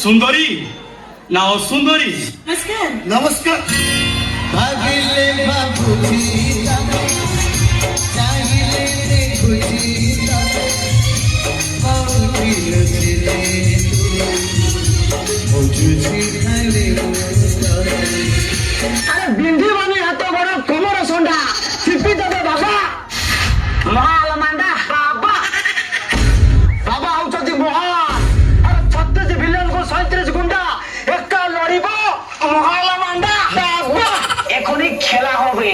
সুন্দরী না অসুন্দরী? নমস্কার। নমস্কার। ভাবিলে ভাবুছি চাহিলে দেখুছি আরে বিন্ধি মানে এত বড় কোমর সন্ডা চিপি দেবে বাবা। মহাল মান্ডা বাবা বাবা হচ্ছেন মহান। আরে 36 ভিলেন কো 37 গুন্ডা একটা লড়িব মহাল মান্ডা বাবা। এখনই খেলা হবে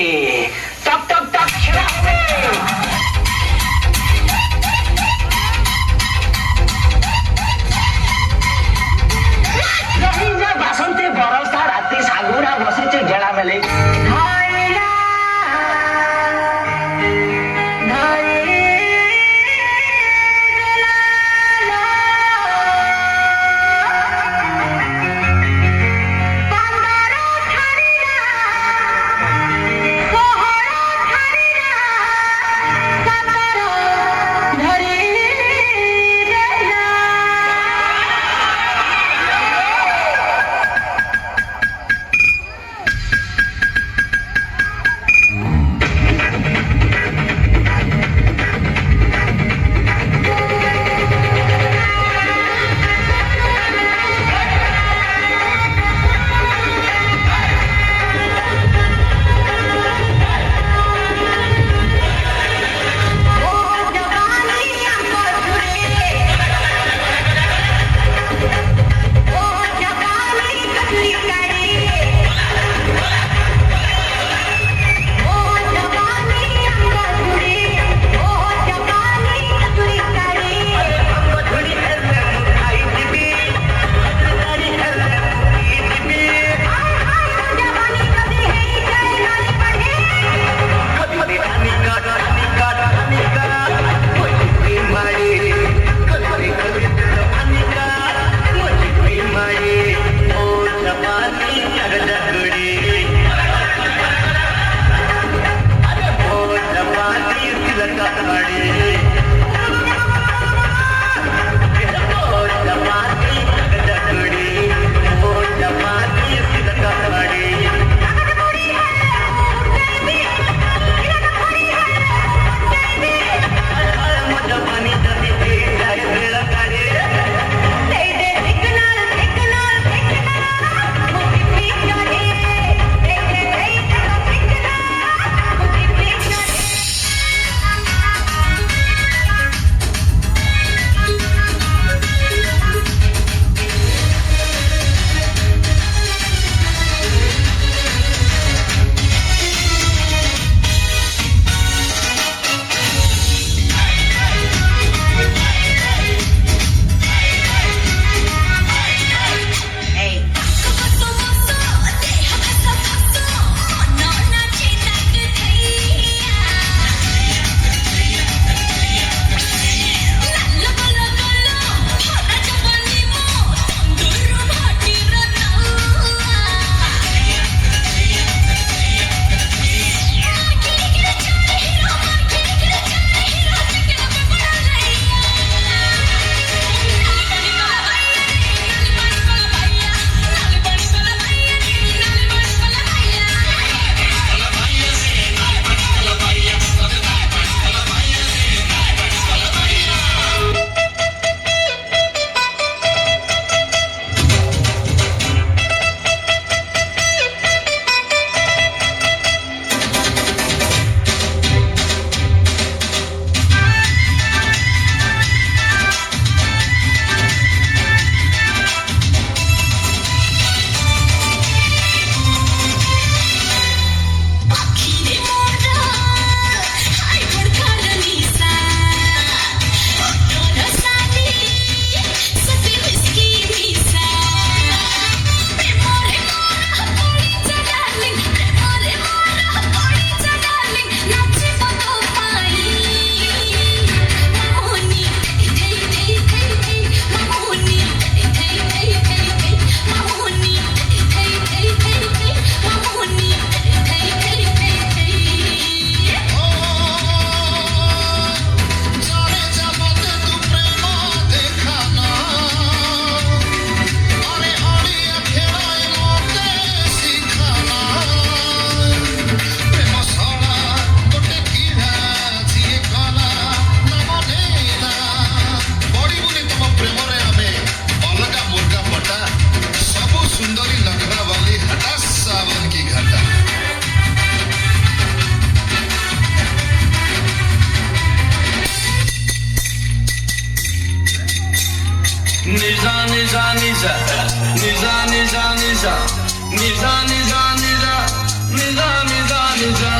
Nisa, nisa, nisa, nisa, nisa, nisa, nisa, nisa, nisa, nisa, nisa, nisa.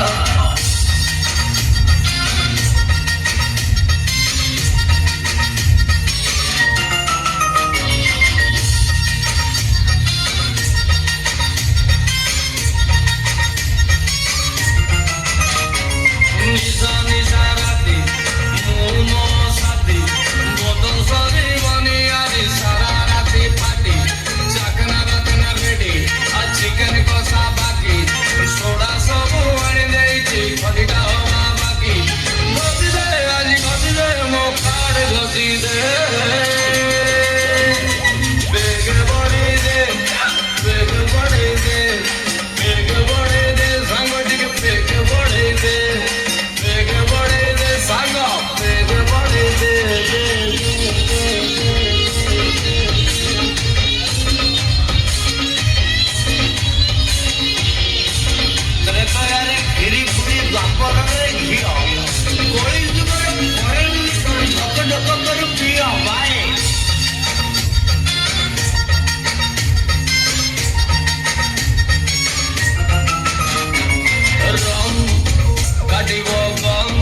Nisa, nisa, rati, mono sati, botol sari bani adi sara rati pati, chakna ratna ready, a chicken kosa baki, soda sabu ani deiti, khalita hoga baki, goti de aji goti de mokhar goti de, beg body de, beg body de, beg body de, sangoti ke beg body de. Beg body de sango, beg body de. तेरे तो यार खीरी पूरी बापर रे घियो, कोई जुगर परे नहीं झक झक कर पियो भाई. Rum, kadiwo gum.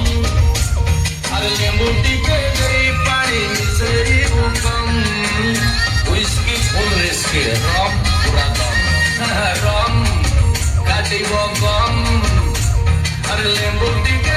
Aरे lembu टिके गई पानी मिसरी बुकम whiskey full risky rum पूरा दम rum kadiwo gum. Aरे lembu टिके